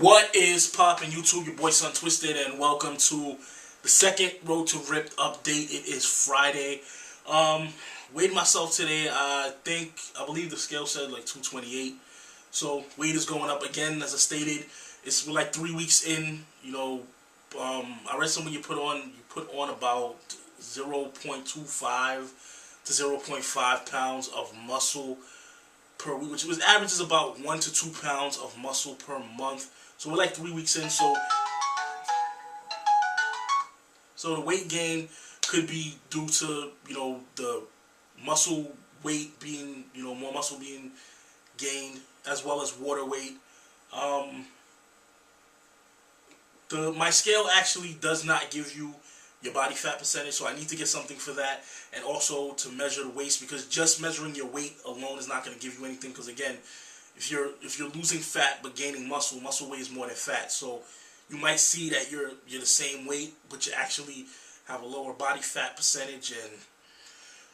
What is poppin' YouTube? Your boy Son Twisted, and welcome to the second Road to Ripped update. It is Friday. Weighed myself today. I believe the scale said like 228. So weight is going up again, as I stated. It's like 3 weeks in. I read somewhere you put on about 0.25 to 0.5 pounds of muscle per week, which averages about 1 to 2 pounds of muscle per month. So we're like 3 weeks in. So the weight gain could be due to the muscle weight being more muscle being gained, as well as water weight. My scale actually does not give you your body fat percentage, so I need to get something for that, and also to measure the waist, because just measuring your weight alone is not going to give you anything. Because again, if you're losing fat but gaining muscle weighs more than fat. So you might see that you're the same weight, but you actually have a lower body fat percentage, and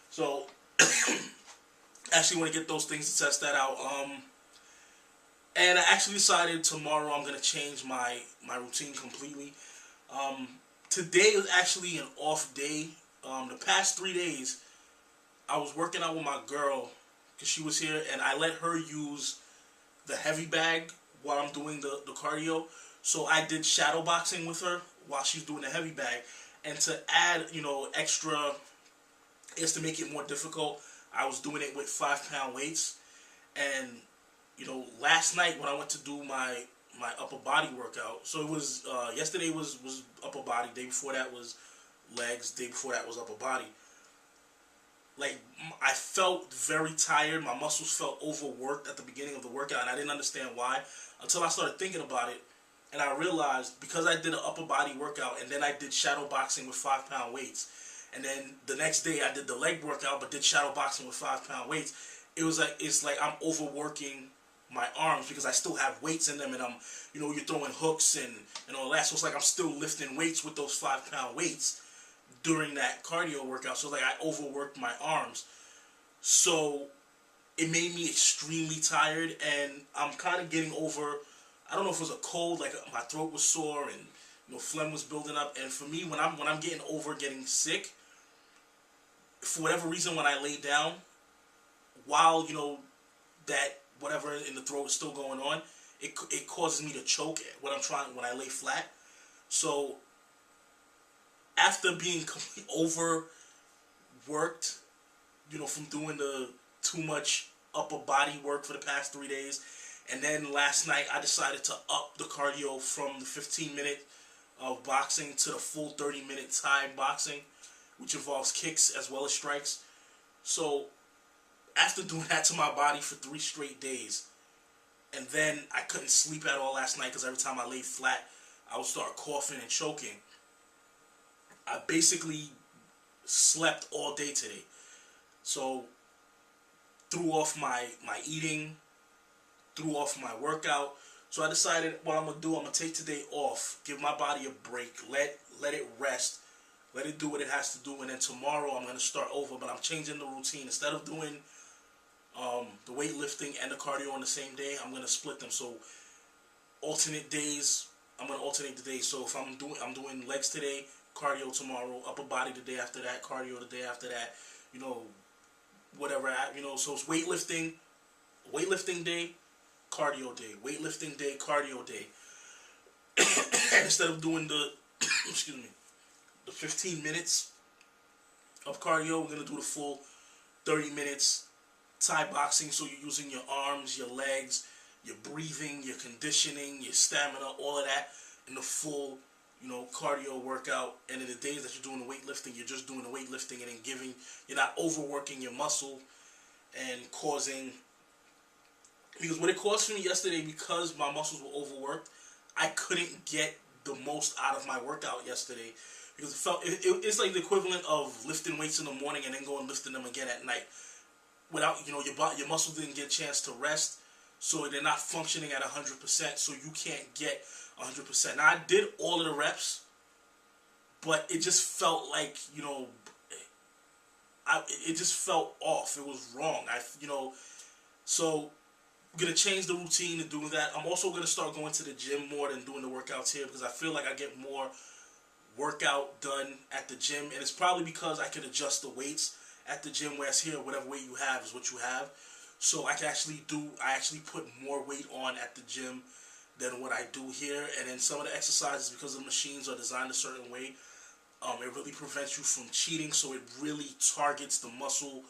so actually want to get those things to test that out. And I actually decided tomorrow I'm gonna change my routine completely. Today was actually an off day. The past 3 days, I was working out with my girl because she was here, and I let her use the heavy bag while I'm doing the cardio. So I did shadow boxing with her while she's doing the heavy bag. And to add, extra, is to make it more difficult, I was doing it with 5-pound weights. And last night when I went to do my upper body workout, so it was yesterday was upper body, day before that was legs, day before that was upper body. Like, I felt very tired. My muscles felt overworked at the beginning of the workout, and I didn't understand why until I started thinking about it. And I realized, because I did an upper body workout and then I did shadow boxing with 5-pound weights, and then the next day I did the leg workout but did shadow boxing with 5-pound weights, it's like I'm overworking my arms because I still have weights in them, and I'm you're throwing hooks and all that. So it's like I'm still lifting weights with those 5-pound weights during that cardio workout. So like I overworked my arms. So it made me extremely tired, and I'm kind of getting over, I don't know if it was a cold, like my throat was sore and phlegm was building up. And for me, when I'm getting over getting sick, for whatever reason, when I lay down, while that whatever in the throat is still going on, it causes me to choke when I lay flat. So after being completely overworked, from doing the too much upper body work for the past 3 days, and then last night I decided to up the cardio from the 15-minute of boxing to the full 30-minute Thai boxing, which involves kicks as well as strikes. So after doing that to my body for 3 straight days, and then I couldn't sleep at all last night because every time I laid flat, I would start coughing and choking. I basically slept all day today. So threw off my eating, threw off my workout. So I decided what I'm going to do, I'm going to take today off, give my body a break, let it rest, let it do what it has to do, and then tomorrow I'm going to start over. But I'm changing the routine. Instead of doing the weightlifting and the cardio on the same day, I'm going to split them. So alternate days, I'm going to alternate the days. So if I'm doing legs today, cardio tomorrow, upper body the day after that, cardio the day after that, whatever. So it's weightlifting day, cardio day, weightlifting day, cardio day. And instead of doing the the 15 minutes of cardio, we're going to do the full 30 minutes Thai boxing. So you're using your arms, your legs, your breathing, your conditioning, your stamina, all of that in the full cardio workout. And in the days that you're doing the weightlifting, you're just doing the weightlifting, and then you're not overworking your muscle and causing, because what it caused for me yesterday, because my muscles were overworked, I couldn't get the most out of my workout yesterday, because it's like the equivalent of lifting weights in the morning and then going and lifting them again at night. Without, your muscles didn't get a chance to rest, so they're not functioning at 100%, so you can't get 100%. Now, I did all of the reps, but it just felt like, it just felt off. It was wrong. So gonna change the routine to doing that. I'm also gonna start going to the gym more than doing the workouts here because I feel like I get more workout done at the gym, and it's probably because I can adjust the weights at the gym, whereas here, whatever weight you have is what you have. So I actually put more weight on at the gym than what I do here, and then some of the exercises, because the machines are designed a certain way, it really prevents you from cheating, so it really targets the muscle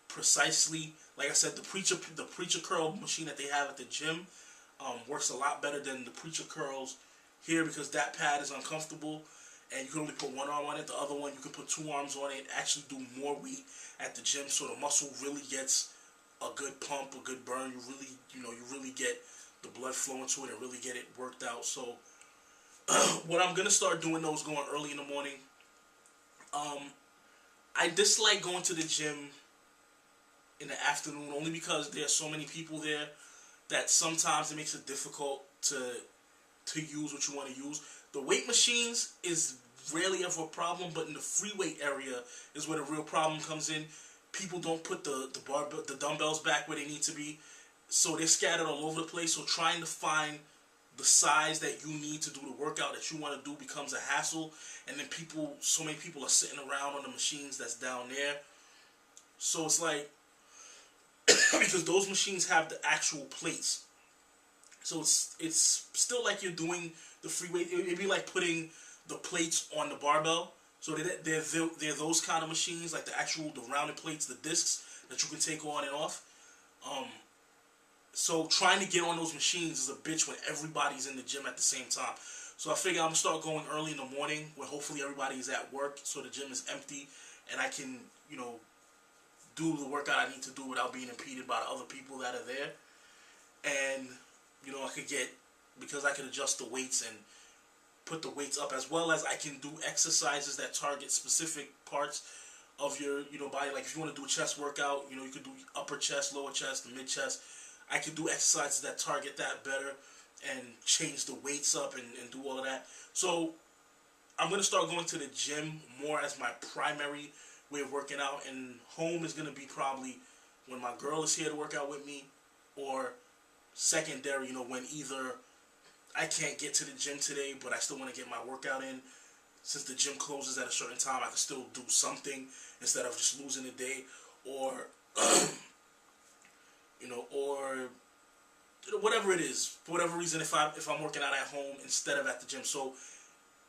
precisely. Like I said, the preacher curl machine that they have at the gym works a lot better than the preacher curls here because that pad is uncomfortable and you can only put one arm on it. The other one you can put two arms on it, actually do more weight at the gym, so the muscle really gets a good pump, a good burn. You really get the blood flowing to it and really get it worked out. So what I'm gonna start doing though is going early in the morning. I dislike going to the gym in the afternoon only because there's so many people there that sometimes it makes it difficult to use what you want to use. The weight machines is rarely ever a problem, but in the free weight area is where the real problem comes in. People don't put the dumbbells back where they need to be, so they're scattered all over the place. So trying to find the size that you need to do the workout that you want to do becomes a hassle, and then so many people are sitting around on the machines that's down there. So it's like, because those machines have the actual plates, so it's still like you're doing the free weight. It'd be like putting the plates on the barbell. So they're those kind of machines, like the rounded plates, the discs that you can take on and off. So trying to get on those machines is a bitch when everybody's in the gym at the same time. So I figure I'm gonna start going early in the morning, where hopefully everybody is at work, so the gym is empty, and I can, do the workout I need to do without being impeded by the other people that are there. And because I can adjust the weights and put the weights up, as well as I can do exercises that target specific parts of your body. Like if you want to do a chest workout, you could do upper chest, lower chest, the mid chest. I can do exercises that target that better and change the weights up and do all of that. So I'm going to start going to the gym more as my primary way of working out, and home is going to be probably when my girl is here to work out with me, or secondary, when either I can't get to the gym today but I still want to get my workout in. Since the gym closes at a certain time, I can still do something instead of just losing a day, or or whatever it is, for whatever reason, if I'm working out at home instead of at the gym. So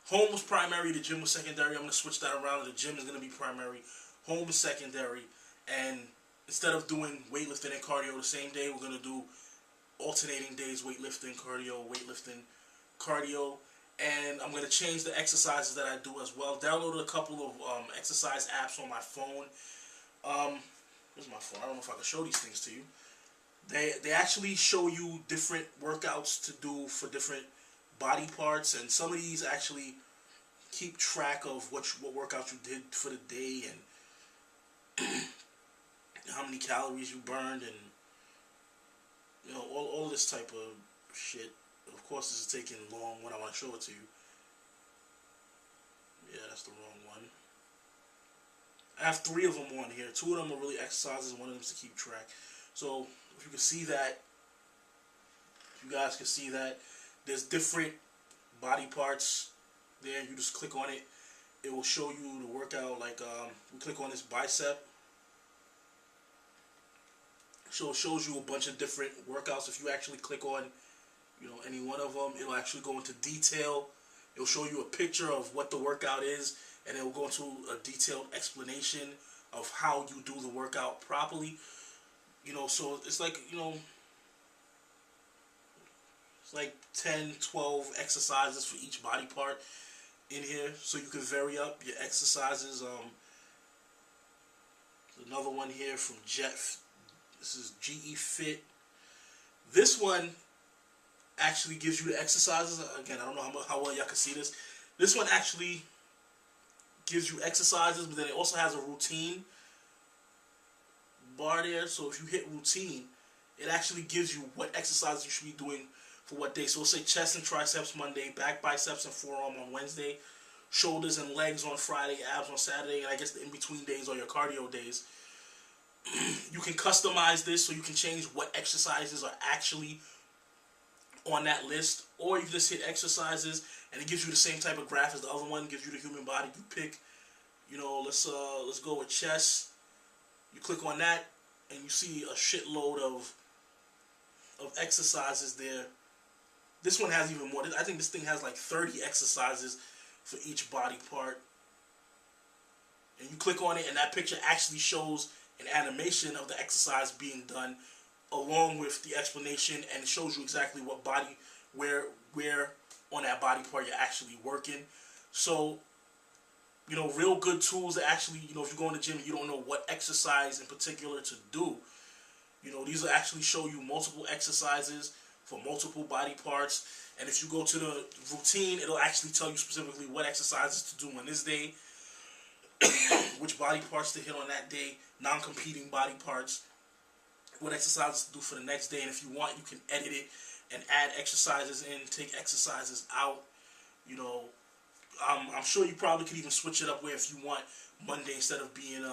home was primary, the gym was secondary. I'm going to switch that around. The gym is going to be primary, home is secondary, and instead of doing weightlifting and cardio the same day, we're going to do alternating days, weightlifting, cardio, and I'm going to change the exercises that I do as well. Downloaded a couple of exercise apps on my phone. Where's my phone? I don't know if I can show these things to you. They actually show you different workouts to do for different body parts, and some of these actually keep track of what workouts you did for the day and how many calories you burned, and all this type of shit. Of course, this is taking long when I want to show it to you. Yeah, that's the wrong one. I have 3 of them on here. 2 of them are really exercises, and 1 of them is to keep track. So if you can see that, if you guys can see that, there's different body parts there. You just click on it. It will show you the workout. Like we click on this bicep. So it shows you a bunch of different workouts. If you actually click on, any one of them, it'll actually go into detail. It'll show you a picture of what the workout is, and it will go into a detailed explanation of how you do the workout properly. So it's like, it's like 10, 12 exercises for each body part in here, so you can vary up your exercises. Another one here from Jeff. This is GE Fit. This one actually gives you the exercises. Again, I don't know how well y'all can see this. This one actually gives you exercises, but then it also has a routine bar there. So if you hit routine, it actually gives you what exercises you should be doing for what day. So it'll say chest and triceps Monday, back, biceps, and forearm on Wednesday, shoulders and legs on Friday, abs on Saturday, and I guess the in-between days are your cardio days. You can customize this so you can change what exercises are actually on that list, or you can just hit exercises and it gives you the same type of graph as the other one. Gives you the human body. You pick, let's go with chest. You click on that and you see a shitload of exercises there. This one has even more. I think this thing has like 30 exercises for each body part. And you click on it and that picture actually shows an animation of the exercise being done along with the explanation, and it shows you exactly what body, where on that body part you're actually working. So, real good tools that actually, if you go in the gym and you don't know what exercise in particular to do, these will actually show you multiple exercises for multiple body parts. And if you go to the routine, it'll actually tell you specifically what exercises to do on this day, which body parts to hit on that day, non-competing body parts, what exercises to do for the next day. And if you want, you can edit it and add exercises in, take exercises out. I'm sure you probably could even switch it up where if you want Monday, instead of being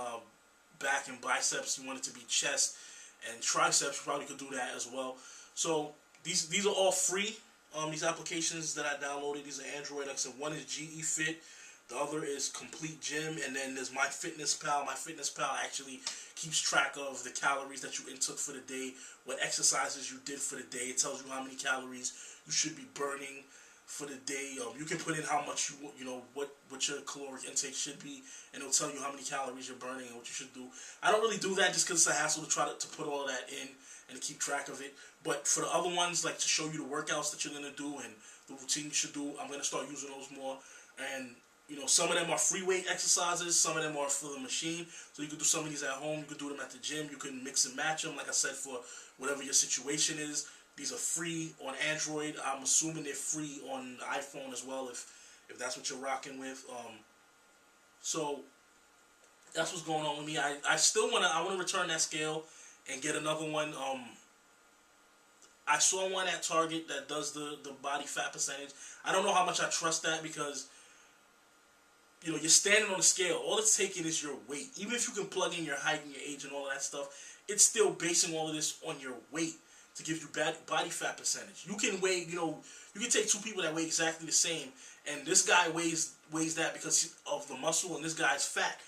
back and biceps, you want it to be chest and triceps, you probably could do that as well. So these are all free. These applications that I downloaded, these are Android. Like I said, one is GE Fit, the other is Complete Gym, and then there's MyFitnessPal. MyFitnessPal actually keeps track of the calories that you intook for the day, what exercises you did for the day. It tells you how many calories you should be burning for the day. You can put in how much what your caloric intake should be, and it'll tell you how many calories you're burning and what you should do. I don't really do that just because it's a hassle to try to put all that in and to keep track of it. But for the other ones, like to show you the workouts that you're going to do and the routine you should do, I'm going to start using those more. And some of them are free weight exercises, some of them are for the machine. So you can do some of these at home, you can do them at the gym, you can mix and match them, like I said, for whatever your situation is. These are free on Android. I'm assuming they're free on iPhone as well, if that's what you're rocking with. So that's what's going on with me. I still want to return that scale and get another one. I saw one at Target that does the body fat percentage. I don't know how much I trust that because you're standing on the scale. All it's taking is your weight. Even if you can plug in your height and your age and all of that stuff, it's still basing all of this on your weight to give you body fat percentage. You can weigh, you can take two people that weigh exactly the same, and this guy weighs that because of the muscle, and this guy's fat.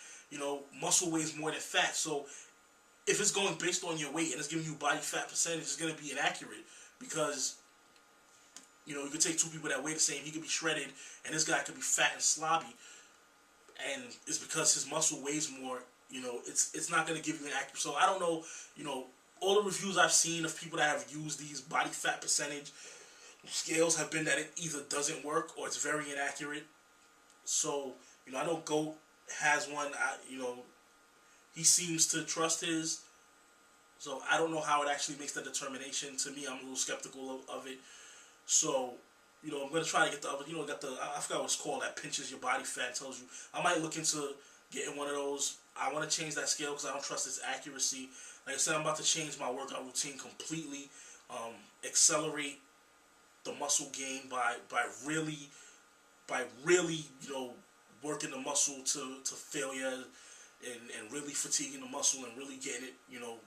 Muscle weighs more than fat. So if it's going based on your weight and it's giving you body fat percentage, it's going to be inaccurate because you could take two people that weigh the same. He could be shredded, and this guy could be fat and sloppy, and it's because his muscle weighs more. It's not going to give you an accurate. So I don't know. All the reviews I've seen of people that have used these body fat percentage scales have been that it either doesn't work or it's very inaccurate. So I know GOAT has one. He seems to trust his. So I don't know how it actually makes that determination. To me, I'm a little skeptical of it. So, I'm going to try to get the other, I forgot what it's called, that pinches your body fat, tells you. I might look into getting one of those. I want to change that scale because I don't trust its accuracy. Like I said, I'm about to change my workout routine completely. Accelerate the muscle gain by really, working the muscle to failure, and really fatiguing the muscle and really getting it,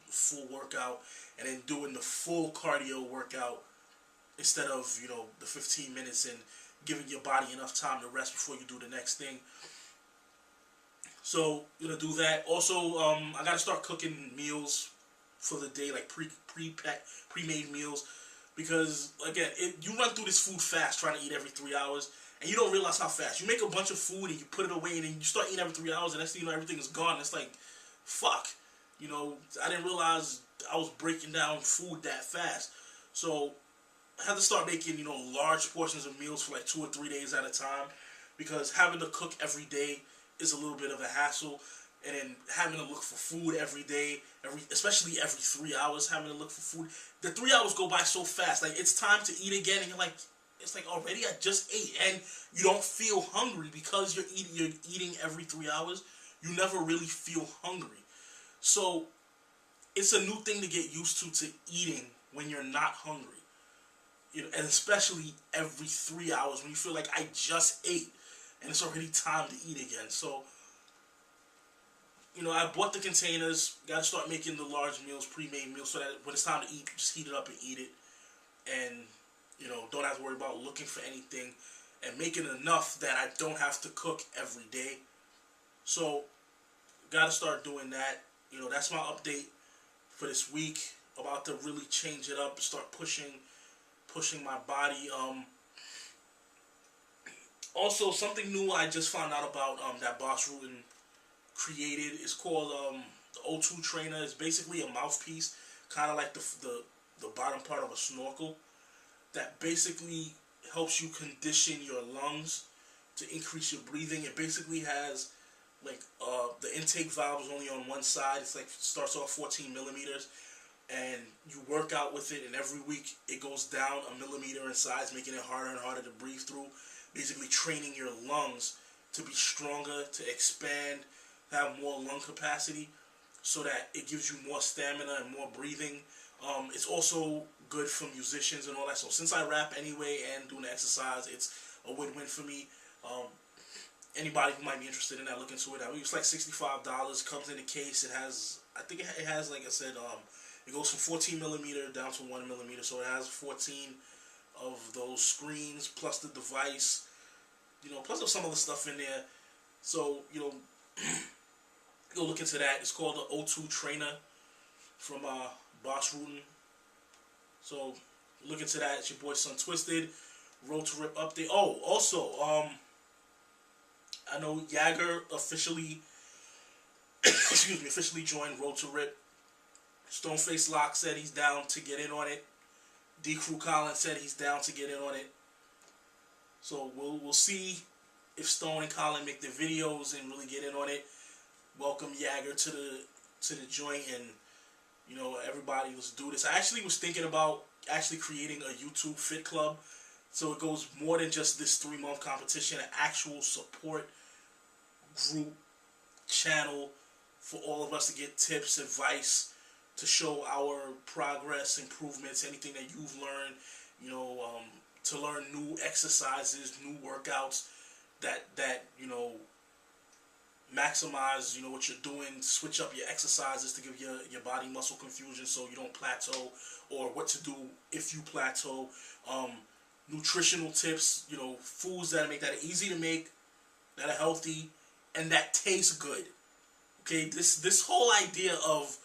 full workout, and then doing the full cardio workout instead of, the 15 minutes, and giving your body enough time to rest before you do the next thing. So, do that. Also, I got to start cooking meals for the day, like pre-made meals, because, again, you run through this food fast trying to eat every 3 hours, and you don't realize how fast. You make a bunch of food and you put it away, and then you start eating every 3 hours, and next thing you know, everything is gone. It's like, fuck. I didn't realize I was breaking down food that fast. So I had to start making, large portions of meals for like 2 or 3 days at a time, because having to cook every day is a little bit of a hassle. And then having to look for food every day, especially every 3 hours, having to look for food. The 3 hours go by so fast. Like, it's time to eat again, and you're like, it's like, already I just ate, and you don't feel hungry because you're eating every 3 hours. You never really feel hungry. So it's a new thing to get used to eating when you're not hungry. And especially every 3 hours when you feel like I just ate and it's already time to eat again. So I bought the containers. Got to start making the large meals, pre-made meals, so that when it's time to eat, just heat it up and eat it, and don't have to worry about looking for anything, and making enough that I don't have to cook every day. So, got to start doing that. That's my update for this week. About to really change it up, start pushing my body. Also, something new I just found out about that Bas Rutten created is called the O2 Trainer. It's basically a mouthpiece, kind of like the bottom part of a snorkel, that basically helps you condition your lungs to increase your breathing. It basically has like the intake valve is only on one side. It's like starts off 14 millimeters, and you work out with it, and every week it goes down a millimeter in size, making it harder and harder to breathe through. Basically training your lungs to be stronger, to expand, to have more lung capacity, so that it gives you more stamina and more breathing. It's also good for musicians and all that. So since I rap anyway and doing the exercise, it's a win-win for me. Anybody who might be interested in that, look into it. I mean, it's like $65. Comes in a case. I think it has, like I said, it goes from 14 millimeter down to 1 millimeter. So it has 14 of those screens plus the device, plus some other stuff in there. So, go look into that. It's called the O2 Trainer from Bas Rutten. So look into that. It's your boy Son Twisted. Road to Rip update. Oh, also, I know Jagger officially officially joined Road to Rip. Stoneface Lock said he's down to get in on it. D. Crew Collins said he's down to get in on it. So we'll see if Stone and Colin make their videos and really get in on it. Welcome Jagger to the joint, and everybody, let's do this. I actually was thinking about actually creating a YouTube Fit Club, so it goes more than just this 3-month competition. An actual support group channel for all of us to get tips, advice, to show our progress, improvements, anything that you've learned, to learn new exercises, new workouts that maximize, what you're doing, switch up your exercises to give your body muscle confusion so you don't plateau, or what to do if you plateau. Nutritional tips, foods that make that easy to make, that are healthy, and that taste good. Okay, this whole idea of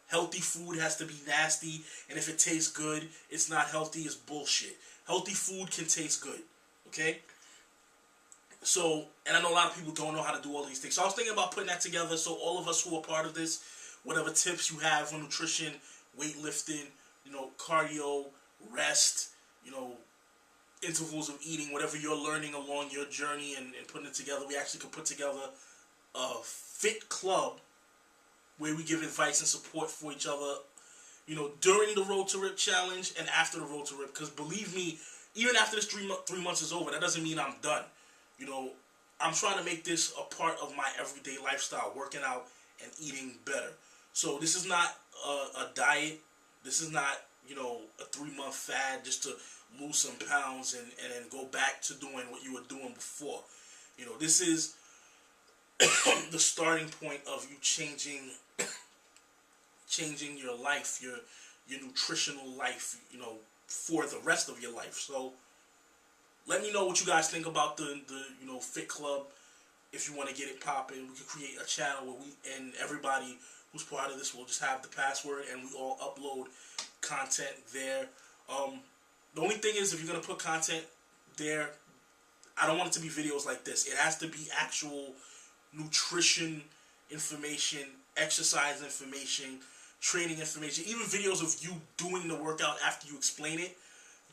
healthy food has to be nasty, and if it tastes good, it's not healthy, is bullshit. Healthy food can taste good, okay? So, and I know a lot of people don't know how to do all these things. So I was thinking about putting that together, so all of us who are part of this, whatever tips you have on nutrition, weightlifting, cardio, rest, intervals of eating, whatever you're learning along your journey and putting it together, we actually could put together a fit club where we give advice and support for each other, during the Road to Rip challenge and after the Road to Rip. Because believe me, even after this 3 months is over, that doesn't mean I'm done. I'm trying to make this a part of my everyday lifestyle, working out and eating better. So this is not a diet. This is not, a 3-month fad just to lose some pounds and then go back to doing what you were doing before. This is the starting point of you changing your life, your nutritional life, for the rest of your life. So let me know what you guys think about the Fit Club. If you want to get it popping, we could create a channel where we and everybody who's part of this will just have the password, and we all upload content there. The only thing is, if you're gonna put content there, I don't want it to be videos like this. It has to be actual nutrition information, exercise information, training information, even videos of you doing the workout after you explain it.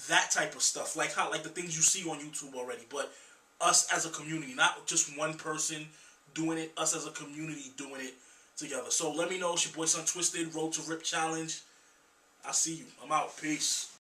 That type of stuff, like the things you see on YouTube already, but us as a community, not just one person doing it, us as a community doing it together. So let me know. It's your boy Son Twisted, Road to Rip Challenge. I'll see you. I'm out. Peace.